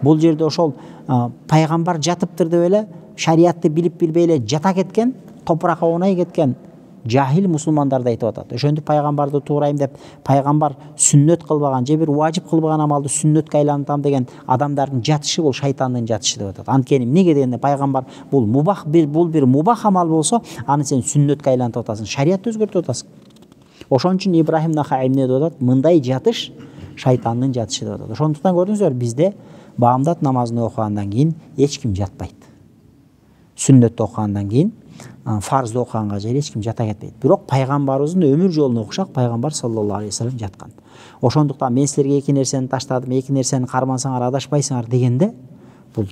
Бул жерде ошол пайгамбар жатыптыр деп эле шариятты билип билбей эле жата кеткен, топуракка оонай кеткен жахил мусулмандарды айтып атат. Ошентип пайгамбарды туурайм деп пайгамбар сүннөт кылбаган же бир важип кылбаган амалды сүннөткө айлантам деген адамдардын жатышы бул шайтандын жатышы деп атат. Анткени эмнеге дегенде пайгамбар бул бир мубах амал болсо, аны сен сүннөткө айлантып атасың, шариятты өзгөртүп атасың. Ошон үчүн Ибрахим Нахаи эмне деп атат? Мындай жатыш шайтандын жатышы деп атат. Ошондуктан көрдүңүздөр, бизде багымдат намазын окугандан кийин эч ким жатпайт. Сүннөттү окугандан кийин фарзды окуганга жери эч ким жата кетпейт. Бирок пайгамбарыбыздын өмүр жолун окушак, пайгамбар саллаллаху алейхи вассалам жаткан. Ошондуктан мен силерге 2 нерсени таштадым, 2 нерсени кармансаңар адашпайсыңар дегенде, бул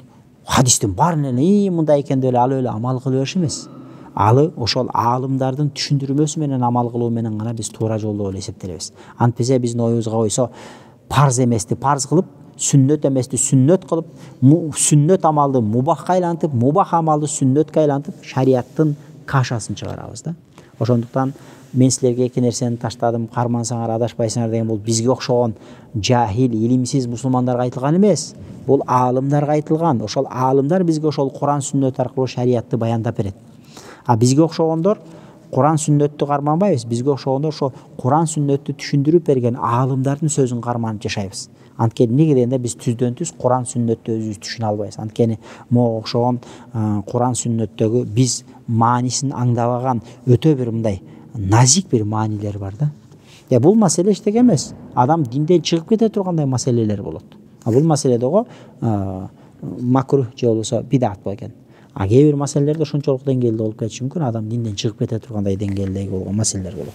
хадистин баарынан мындай экен деп эле алып эле амал кыла бериш эмес. Алы ошол аалымдардын түшүндүрмөсү менен амал кылуу менен гана биз туура жолдо болуп эсептелебиз. Антпесе биздин оюбузга койсо, парз эмести парз кылып, сүннөт эмести сүннөт кылып, сүннөт амалды мубахка айлантып, мубах амалды сүннөткө айлантып, шариаттын кашасын чыгарабыз да. Ошондуктан мен силерге эки нерсени таштадым, кармансаңар адашпайсыңар деген бул бизге окшогон жахил, илимсиз мусулмандарга айтылган эмес. Бул аалымдарга айтылган. Ошол аалымдар бизге ошол Куран сүннөт аркылуу шариятты баяндап берет. А бизге окшогондор Куран сүннөттү карманбайбыз. Бизге окшогондор ошо Куран сүннөттү түшүндүрүп берген аалымдардын сөзүн карманып жашайбыз. Анткени эмнеге дегенде биз түздөн түз Куран сүннөттү өзүбүз түшүнө албайбыз. Анткени могу окшогон Куран сүннөттөгү биз маанисин аңдабаган өтө бир мындай назик бир маанилер бар да. Бул маселе эчтеке эмес. Адам динден чыгып кете тургандай маселелер болот. Бул маселе дагы макрух же болбосо бидат болгон. Кээ бир маселелерде ошончолук деңгээлде болуп кетиши мүмкүн, адам динден чыгып кете тургандай деңгээлдеги болгон маселелер болот.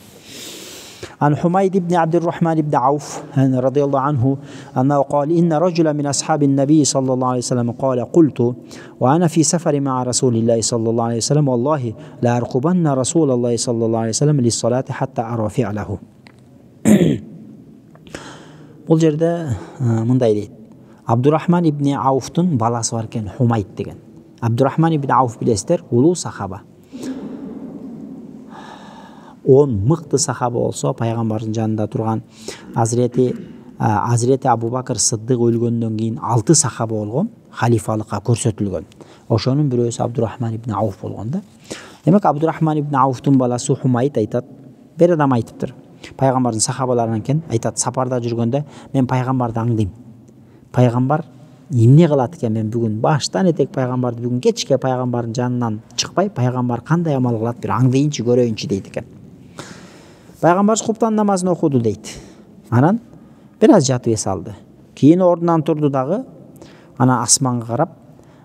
عن حميد بن عبد الرحمن بن عوف رضي الله عنه أنه قال إن رجلا من أصحاب النبي صلى الله عليه وسلم قال قلت وأنا في سفر مع رسول الله صلى الله عليه وسلم والله لا أرقبن رسول الله صلى الله عليه وسلم للصلاة حتى أرى فعله. Бул жерде мындай дейт. Абдурахман ибн Ауфтун баласы бар экен, Хумайд деген. Абдурахман ибн Ауф билесиздер, улуу сахаба. 10 мыкты сахаба болсо, пайгамбардын жанында турган Азирети Абу Бакыр Сыддык өлгөндөн кийин 6 сахаба болгон, халифалыкка көрсөтүлгөн. Ошонун бирөөсү Абдурахман ибн Ауф болгон да. Демек Абдурахман ибн Ауфтун баласы Хумайд айтат, бир адам айтыптыр. Пайгамбардын сахабаларынан экен, айтат, сапарда жүргөндө мен пайгамбарды аңдыйм. Пайгамбар эмне кылат экен, мен бүгүн баштан этек пайгамбарды, бүгүн кечке пайгамбардын жанынан чыкпай, пайгамбар кандай амал кылат, бир аңдыйынчы, көрөйүнчү дейт экен. Пайгамбар куптан намазын окуду дейт. Анан бир аз жатып эс алды. Кийин ордунан турду дагы, анан асманга карап,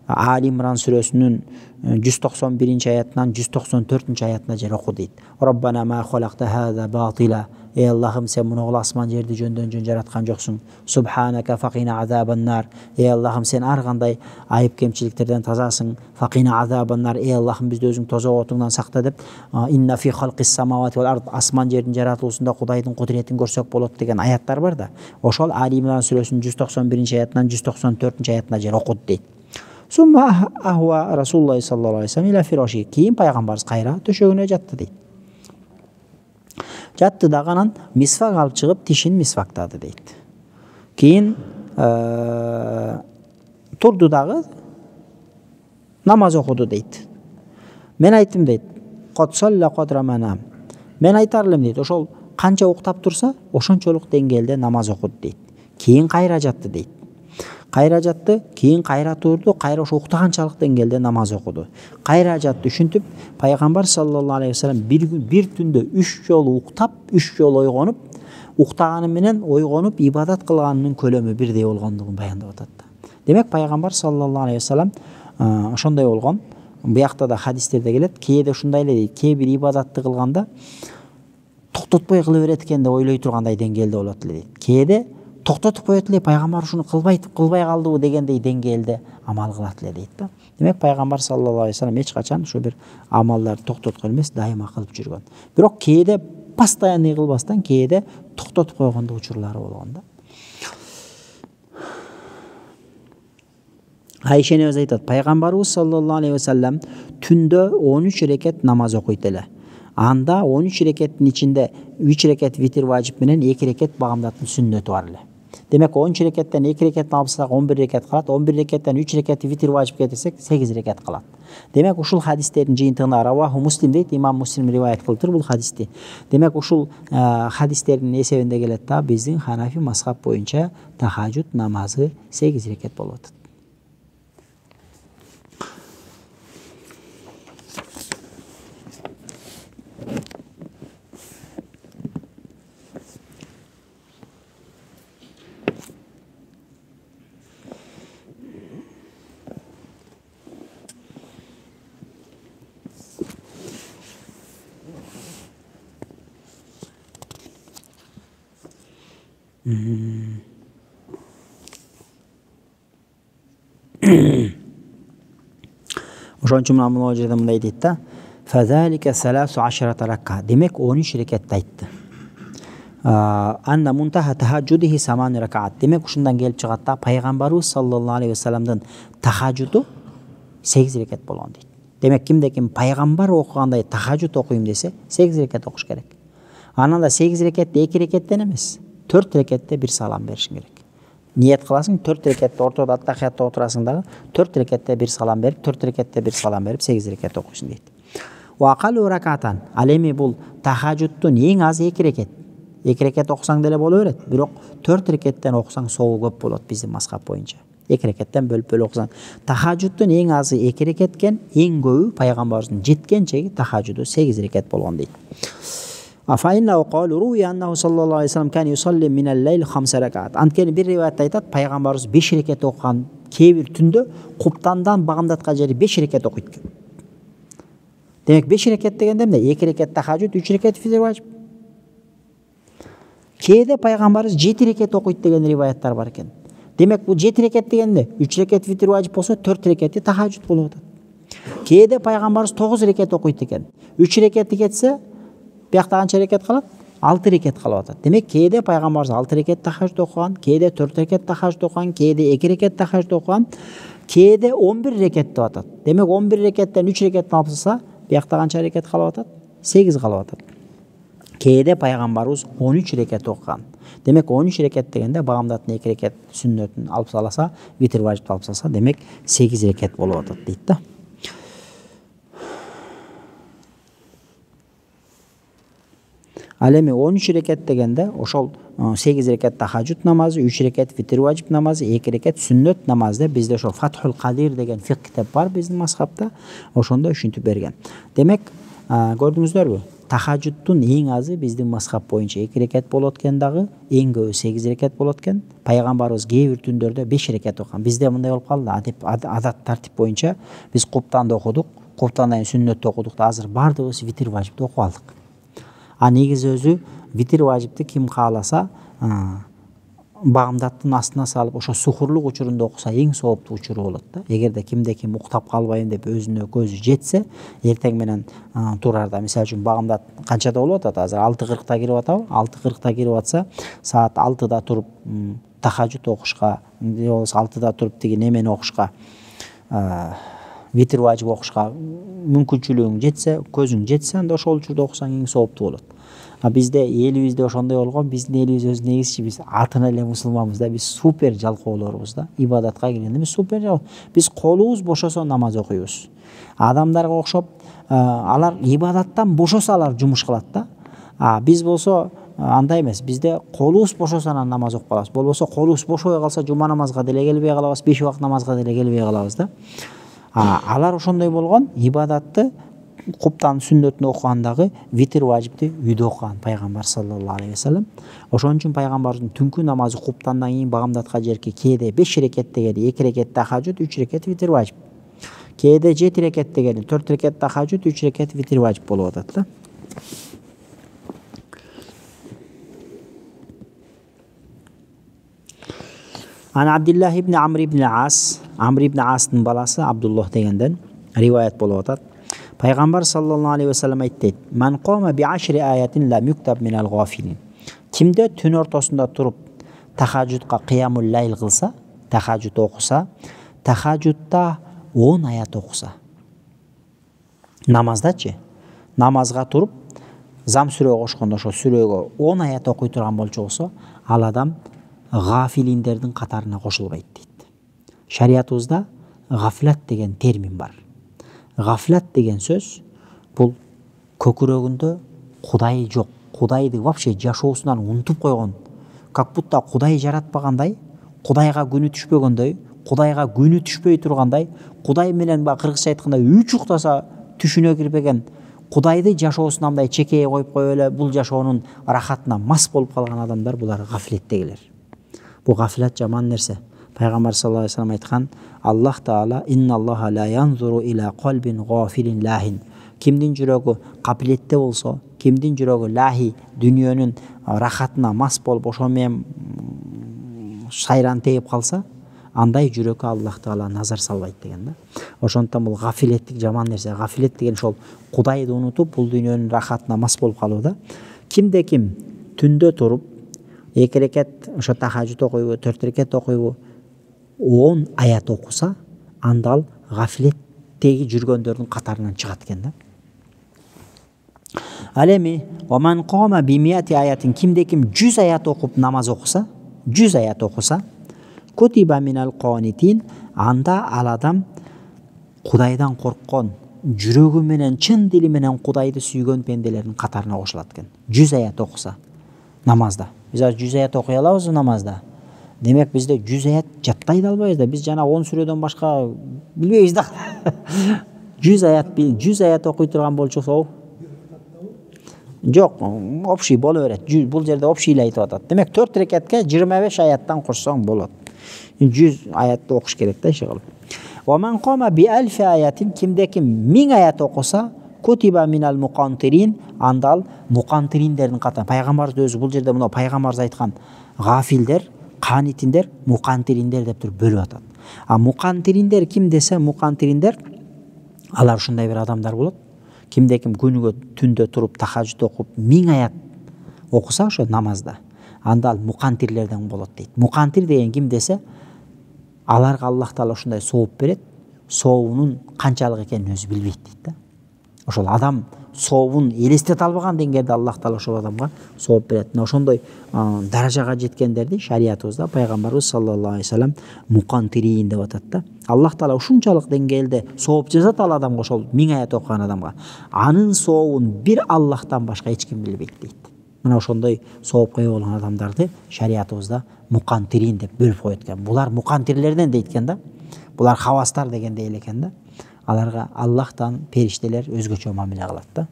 Али Имран сүрөсүнүн 191 аятынан 194 аятына жер окуду дейт. Роббана ма халакта хаза батила. Ey Allah'ım sen bunu asman жерди жөндөн жөн жараткан жоксуң. Subhanaka faqina azaban nar. Ey Allah'ım sen ар кандай айып кемчиликтерден тазасың. Faqina azaban nar. Ey Allah'ım бизди өзүң тозоо отуңдан сакта деп. Inna fi khalqis samawati wal ard. Асман жердин жаратуусунда Кудайдын кудуретин көрсөк болот деген аяттар бар да. Ошол Али Имран сүрөсүнүн 191 аятынан 194 аятына жер окуду дейт. Summa ahwa Rasulullah sallallahu aleyhi ve sellem ila firashi. Кийин пайгамбарыбыз кайра төшөгүнө жатты дейт. Жатты дагы анан мисвак алып чыгып тишин мисвактады дейт. Кийин турду дагы намаз окуду дейт. Мен айттым дейт. Кодсалла кодраманам. Мен айтар элем дейт. Ошол канча уктап турса, ошончолук деңгээлде намаз окуду дейт. Кийин кайра жатты дейт. Кайра жатты, кийин кайра турду, кайра ошо уктаганчалык деңгээлде намаз окуду. Кайра жатты, ушинтип пайгамбар саллаллаху алейхи ва саллям бир түндө 3 жолу уктап, 3 жолу ойгонуп, уктаганы менен ойгонуп ибадат кылганынын көлөмү бирдей болгондугун баяндап атат. Демек пайгамбар саллаллаху алейхи ва саллям ошондой болгон. Буякта да хадистерде келет, кээде ушундай эле дейт, кээ бир ибадатты кылганда токтотпой кыла берет экен деп ойлой тургандай деңгээлде болот эле дейт. Кээде токтотуп коет эле, пайгамбар ушуну кылбай калдыбы дегендей деңгээлде амал кылат эле дейт да. Демек пайгамбар саллаллаху алейхи ва саллям эч качан ушу бир амалдарды токтоткон эмес, дайыма кылып жүргөн. Бирок кээде постоянный кылбастан кээде токтотуп койгондо учурлары болгон да. Айша энебиз айтат, пайгамбарыбыз саллаллаху алейхи ва саллям түндө 13 рекет намаз окуйт эле. Анда 13 рекеттин ичинде 3 рекет витир важип менен 2 рекет багымдаттын сүннөтү бар эле. Демек 13 рекеттен 2 рекет алсак 11 рекет калат, 11 рекеттен 3 рекет витир важип кетирсек 8 рекет калат. Демек ушул хадистердин жыйынтыгына раваху Муслим дейт, имам Муслим риваят кылыптыр бул хадисти. Демек ушул хадистердин эсебинде келет да, биздин Ханафи мазхаб боюнча тахажжуд намазы 8 рекет болуп атат. Ошон үчүн могу жерде мындай дейт да. Фазалика 13 ракка. Демек 13 рекет айтты. Анна мунтаха тахажжудихи 8 ракаат. Демек ушундан келип чыгат да, пайгамбарыбыз саллаллаху алейхи ва салламдын тахажжуду 8 рекет болгон дейт. Демек кимде ким пайгамбар окугандай тахажжуд окуйм десе 8 рекет окуш керек. Анан да 8 рекетте 2 рекеттен эмес, 4 рекетте бир салам беришиң керек. Ниет кыласың, 4 рекетте ортодо аттахиятта отурасың дагы, 4 рекетте бир салам берип, 4 рекетте бир салам берип 8 рекет окуйсуң дейт. Вакалу ракатан. Ал эми бул тахажжудтун эң аз 2 рекет. 2 рекет окусаң деле боло берет, бирок 4 рекеттен окусаң соогу көп болот биздин мазхаб боюнча. 2 рекеттен бөлүп окусаң. Тахажжудтун эң азы 2 рекеткен, эң көбү пайгамбарыбыздын жеткен чеги тахажжуду 8 рекет болгон дейт. Афайна вакалу руи аннаху саллаллаху алейхи вассалам кан юсалли минал лейл 5 ракат. Анткени бир риваятта айтат, пайгамбарыбыз 5 рекет окуган, кээ бир түндө куптандан багамдатка жери 5 рекет окуйт экен. Демек 5 рекет дегенде эмне? 2 рекет тахажжуд, 3 рекет фитр важип. Кээде пайгамбарыбыз 7 рекет окуйт деген риваяттар бар экен. Демек бул 7 рекет дегенде 3 рекет фитр важип болсо 4 рекети тахажжуд болуп атат. Кээде пайгамбарыбыз 9 рекет окуйт экен. 3 рекети кетсе, биякта канча рекет калат? 6 рекет калып атат. Демек кээде пайгамбарыбыз 6 рекет тахажжуд окуган, кээде 4 рекет тахажжуд окуган, кээде 2 рекет тахажжуд окуган, кээде 11 рекет деп атат. Демек 11 рекеттен 3 рекет алып тастаса, биякта канча рекет калып атат? 8 калып атат. Кээде пайгамбарыбыз 13 рекет окуган. Демек 13 рекет дегенде багамдаттын 2 рекет сүннөтүн алып салса, витр важипти алып салса, демек 8 рекет болуп атат дейт да. Ал эми 13 рекет дегенде ошол 8 рекет тахажжуд намазы, 3 рекет витр важип намазы, 2 рекет сүннөт намазы. Бизде ошол Фатхул Кадир деген фикх китеп бар биздин мазхабта. Ошондо ушинтип берген. Демек, көрдүңүздөрбү? Тахажжудтун эң азы биздин мазхаб боюнча 2 рекет болот экен дагы, эң көбү 8 рекет болот экен. Пайгамбарыбыз кээ бир түндөрдө 5 рекет окуган. Бизде мындай болуп калды, адат тартип боюнча биз куптанды окудук, куптандан сүннөттү окудук да азыр бардыгыбыз витр важипти окуп алдык. Негизи өзү витр важипти ким кааласа, багамдаттын астына салып ошо сухурлук учурунда окуса эң сооптуу учуру болот да. Эгерде кимде ким уктап калбайм деп өзүнө көзү жетсе, эртең менен турарда, мисалы үчүн багамдат канчада болуп атат? Азыр 6:40 кирип атабы? 6:40 кирип атса, саат 6-да туруп тахажжуд окушка, же болбосо 6-да туруп тиги немени окушка, витр важип окушка мүмкүнчүлүгүң жетсе, көзүң жетсе, анда ошол учурда окусаң эң сооптуу болот. Бизде элибизде ошондой болгон, биздин элибиз өз негизчи, биз атына эле мусулманбыз да, биз супер жалкоолорбуз да. Ибадатка келгенде биз супер жалкоо. Биз колубуз бошосо намаз окуйбуз. Адамдарга окшоп, алар ибадаттан бошосо алар жумуш кылат да. Биз болсо андай эмес. Бизде колубуз бошосо анан намаз окуп калабыз. Болбосо колубуз бошобой калса жума намазга деле келбей калабыз, 5 убакыт намазга деле келбей калабыз да. Алар ошондой болгон, ибадатты куптан сүннөтүн окугандагы витр важипти үйдө окуган пайгамбар саллаллаху алейхи вассалам. Ошон үчүн пайгамбардын түнкү намазы куптандан кийин багамдатка жерки кээде 5 рекет дегени 2 рекет тахажжуд, 3 рекет витр важип. Кээде 7 рекет дегени 4 рекет тахажжуд, 3 рекет витр важип болуп атат да. Ана Абдуллах ибн Амр ибн Ас, Амр ибн Астын баласы Абдуллах дегенден риваят болуп атат. Пайгамбар саллаллаху алейхи вассалам айтты: "Ман қома би 10 аятин ла муктаб минал гафилин." Кимде түн ортосунда туруп тахажжудка кыямул лайл кылса, тахажжуд окуса, тахажжудда 10 аят окуса. Намаздачы, намазга туруп зам сүрө кошкондо ошо сүрөгө 10 аят окуй турган болчу болсо, ал адам гафилиндердин катарына кошулбайт дейт. Шариятыбызда гафлат деген термин бар. Гафлат деген сөз бул көкүрөгүндө Кудай жок, Кудайды вообще жашоосунан унутуп койгон, как будто Кудай жаратпагандай, Кудайга күнү түшпөгөндөй, Кудайга күнү түшпөй тургандай, Кудай менен кыргызча айтканда үч уктаса түшүнө кирбеген, Кудайды жашоосуна мындай чекeye коюп коюп эле бул жашоонун рахатына мас болуп калган адамдар булар гафлеттегилер. Бу гафлат жаман нерсе. Пайгамбар саллаллаху алейхи вассалам айткан: Аллах Таала инналлаха ла янзуру ила qalbin гафилин лахин. Кимдин жүрөгү кабилетте болсо, кимдин жүрөгү лахи дүнүйөнүн рахатына мас болуп ошо менен шайран тээп калса, андай жүрөккө Аллах Таала назар салбайт деген да. Ошондон бул гафилеттик жаман нерсе. Гафилет деген ошол Кудайды унутуп, бул дүнүйөнүн рахатына мас болуп калуу да. Кимде ким түндө туруп 2 рекет ошо тахажжуд окуйбу, 4 рекет окуйбу, 10 аят окуса, анда ал гафилет теги жүргөндөрдүн катарынан чыгат экен да. Ал эми оман кома бимияти аятин, кимде ким 100 аят окуп намаз окуса, 100 аят окуса, кутиба минал конитин, анда ал адам Кудайдан корккон, жүрөгү менен, чын дили менен Кудайды сүйгөн пенделердин катарына кошулат экен. 100 аят окуса намазда. Биз азыр 100 аят окуй алабызбы намазда? Демек бизде 100 аят жаттай да албайбыз да. Биз жана 10 сүрөдөн башка билбейбиз да. 100 аят окуй турган болчусу жок, общий боло берет. Бул жерде общий эле айтып атат. Демек 4 рекатка 25 аяттан кошсоң болот. 100 аятты окуш керек да иши кылып. Оман кома би алфи аятин, кимде ким 1000 аят окуса, кутиба минал мукантирин, андал мукантириндердин катарына. Пайгамбарыбыз өзү бул жерде мына пайгамбарыбыз айткан гафилдер, канитиндер, мукантириндер деп туруп бөлүп атат. А мукантириндер ким десе, мукантириндер алар ушундай бир адамдар болот. Кимде ким күнүгө түндө туруп тахажжуд окуп 1000 аят окуса ошо намазда, анда ал мукантирлерден болот дейт. Мукантир деген ким десе, аларга Аллах Таала ушундай сооп берет, сообунун канчалык экенин өзү билбейт дейт да. Ошол адам сообун элестете албаган деңгээлде Аллах Таала ошол адамга сооп берет. Мына ошондой даражага жеткендерди шариятыбызда пайгамбарыбыз саллаллаху алейхи вассалам мукантирин деп атат да. Аллах Таала ушунчалык деңгээлде сооп жазат ал адамга, ошол 1000 аят окуган адамга. Анын сообун бир Аллахтан башка эч ким билбейт дейт. Мына ошондой соопко ээ болгон адамдарды шариятыбызда мукантирин деп бөлүп коет экен. Булар мукантирлерден дейт экен да. Булар хавастар дегендей эле экен да. Аларга Аллахтан периштелер өзгөчө мамиле кылат да.